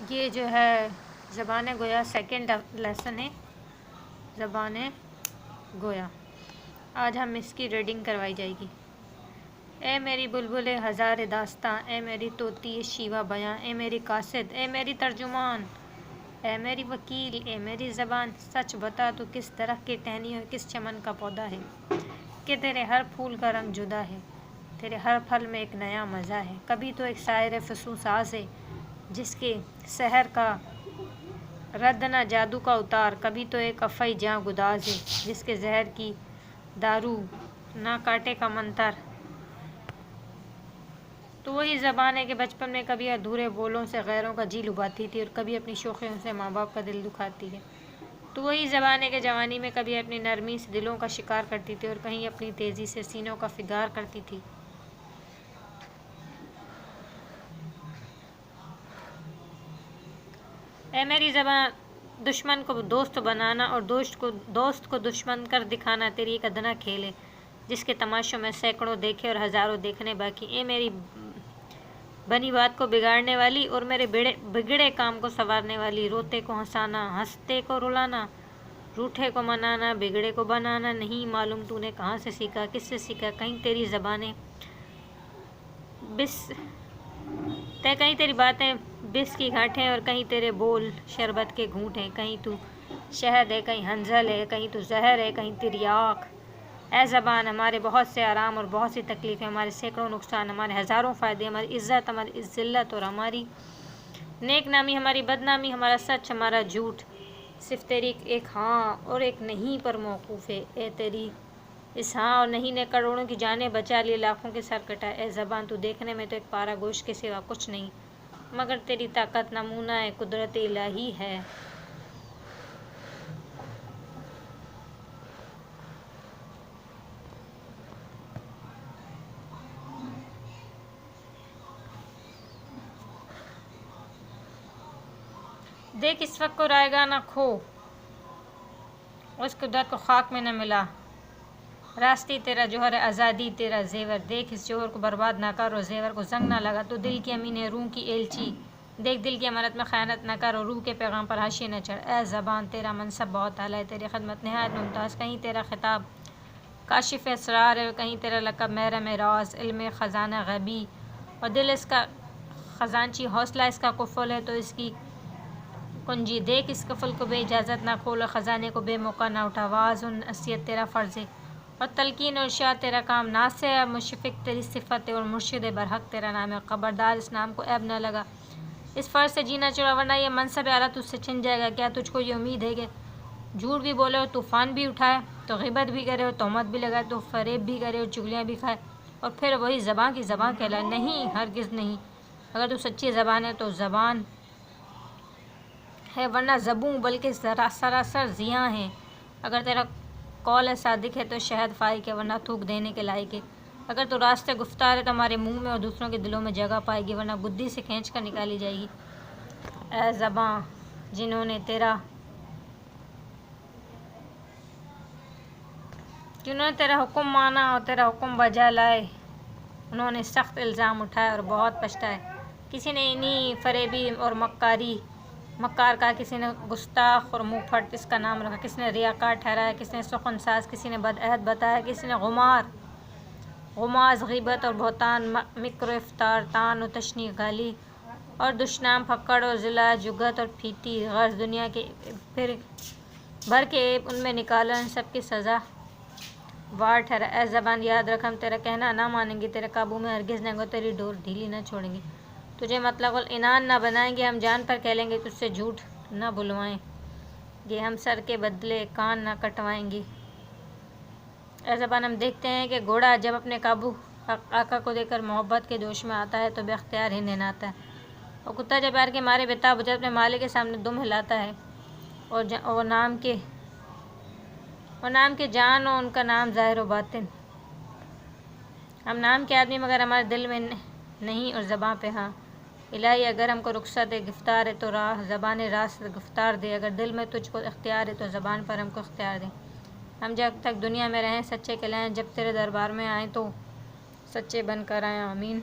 یہ جو ہے زبان گویا سیکنڈ لیسن ہے، زبان گویا۔ آج ہم اس کی ریڈنگ کروائی جائے گی۔ اے میری بلبل ہزار داستاں، اے میری طوطی شیوا بیاں، اے میری قاصد، اے میری ترجمان، اے میری وکیل، اے میری زبان، سچ بتا تو کس درخت کی ٹہنی اور کس چمن کا پودا ہے کہ تیرے ہر پھول کا رنگ جدا ہے، تیرے ہر پھل میں ایک نیا مزہ ہے۔ کبھی تو ایک شاعر فسوں ساز ہے جس کے سحر کا رد نہ جادو کا اتار، کبھی تو ایک افعی جاں گداز ہے جس کے زہر کی دارو نہ کاٹے کا منتر۔ تو وہی زبان ہے کہ بچپن میں کبھی ادھورے بولوں سے غیروں کا جی لبھاتی تھی اور کبھی اپنی شوخیوں سے ماں باپ کا دل دکھاتی ہے۔ تو وہی زبان ہے کہ جوانی میں کبھی اپنی نرمی سے دلوں کا شکار کرتی تھی اور کہیں اپنی تیزی سے سینوں کا فگار کرتی تھی۔ اے میری زبان، دشمن کو دوست بنانا اور دوست کو دشمن کر دکھانا تیری ایک ادنا کھیل ہے جس کے تماشوں میں سینکڑوں دیکھے اور ہزاروں دیکھنے باقی۔ اے میری بنی بات کو بگاڑنے والی اور میرے بگڑے کام کو سنوارنے والی، روتے کو ہنسانا، ہنستے کو رلانا، روٹھے کو منانا، بگڑے کو بنانا، نہیں معلوم تو نے کہاں سے سیکھا، کس سے سیکھا، کہیں تیری باتیں بس کی گھاٹیں اور کہیں تیرے بول شربت کے گھونٹ ہیں، کہیں تو شہد ہے، کہیں حنظل ہے، کہیں تو زہر ہے، کہیں تریاک۔ اے زبان، ہمارے بہت سے آرام اور بہت سی تکلیفیں، ہمارے سینکڑوں نقصان، ہمارے ہزاروں فائدے، ہماری عزت، ہماری ذلت اور ہماری نیک نامی، ہماری بدنامی، ہمارا سچ، ہمارا جھوٹ، صرف تیری ایک ہاں اور ایک نہیں پر موقوف ہے۔ اے تیری اس ہاں اور نہیں نے کروڑوں کی جانیں بچا لی، لاکھوں کے سر کٹائے۔ اے زبان، تو دیکھنے میں تو ایک پارا گوشت کے سوا کچھ نہیں، مگر تیری طاقت نمونہ قدرت الہی ہے۔ دیکھ اس وقت کو رائے گاہ نہ کھو، اس قدرت کو خاک میں نہ ملا، راستی تیرا جوہر ہے، آزادی تیرا زیور، دیکھ اس جوہر کو برباد نہ کر اور زیور کو زنگ نہ لگا۔ تو دل کی امین ہے، روح کی ایلچی، دیکھ دل کی امانت میں خیانت نہ کر اور روح کے پیغام پر حاشیے نہ چڑھ۔ اے زبان، تیرا منصب بہت اعلیٰ ہے، تیری خدمت نہایت ممتاز، کہیں تیرا خطاب کاشف اسرار ہے اور کہیں تیرا لقب محرم راز، علم خزانہ غیبی اور دل اس کا خزانچی، حوصلہ اس کا قفل ہے تو اس کی کنجی، دیکھ اس قفل کو بے اجازت نہ کھول اور خزانے کو بے موقع نہ اٹھا۔ واعظ و نصیحت تیرا فرض ہے اور تلقین اور ارشاد تیرا کام، ناصح مشفق تیری صفت ہے اور مرشد برحق تیرا نام ہے۔ خبردار، اس نام کو عیب نہ لگا، اس فرض سے جینا چڑھا، ورنہ یہ منصب اعلیٰ تجھ سے چھن جائے گا۔ کیا تجھ کو یہ امید ہے کہ جھوٹ بھی بولے اور طوفان بھی اٹھائے، تو غیبت بھی کرے اور تہمت بھی لگائے، تو فریب بھی کرے اور چغلیاں بھی کھائے اور پھر وہی زبان کی زبان کہلائے؟ نہیں، ہرگز نہیں۔ اگر تو سچی زبان ہے تو زبان ہے، ورنہ زبوں بلکہ سراسر زیاں ہے۔ اگر تیرا قول صادق ہے تو شہد فائق ہے، ورنہ تھوک دینے کے لائق ہے۔ اگر تو راست گفتار ہے تو ہمارے منہ میں اور دوسروں کے دلوں میں جگہ پائے گی، ورنہ گدی سے کھینچ کر نکالی جائے گی۔ اے زباں، جنہوں نے تیرا حکم مانا اور تیرا حکم بجا لائے، انہوں نے سخت الزام اٹھائے اور بہت پچھتائے۔ کسی نے انہیں فریبی اور مکار کہا، کسی نے گستاخ اور منہ پھٹ اس کا نام رکھا، کسی نے ریاکار ٹھہرایا، کسی نے سخن ساز، کسی نے بدعہد بتایا، کسی نے غماز، غیبت اور بہتان، مکر و افطار، طعن و تشنیع، گالی اور دشنام، پھکڑ اور ضلع، جگت اور پھیتی، غرض دنیا کے بھر کے عیب ان میں نکالا، ان سب کی سزا وار ٹھہرا۔ اے زبان، یاد رکھ، ہم تیرا کہنا نہ مانیں گے، تیرے قابو میں ہرگز نہ گے، تیری ڈور ڈھیلی نہ چھوڑیں گے، تجھے مطلق العنان نہ بنائیں گے، ہم جان پر کہہ لیں گے، تجھ سے جھوٹ نہ بلوائیں گے، ہم سر کے بدلے کان نہ کٹوائیں گے۔ اے زبان، ہم دیکھتے ہیں کہ گھوڑا جب اپنے قابو آقا کو دے کر محبت کے جوش میں آتا ہے تو بے اختیار ہی نہناتا ہے، اور کتا جب پیار کے مارے بےتاب ہو جائے اپنے مالک کے سامنے دم ہلاتا ہے، اور نام کے جان و ان کا نام ظاہر و باطن۔ ہم نام کے آدمی مگر ہمارے دل میں نہیں اور زباں پہ ہاں۔ الہی، اگر ہم کو رخصت گفتار ہے تو زبان راست گفتار دے، اگر دل میں تجھ کو اختیار ہے تو زبان پر ہم کو اختیار دے، ہم جب تک دنیا میں رہیں سچے کہلائیں، جب تیرے دربار میں آئیں تو سچے بن کر آئیں۔ آمین۔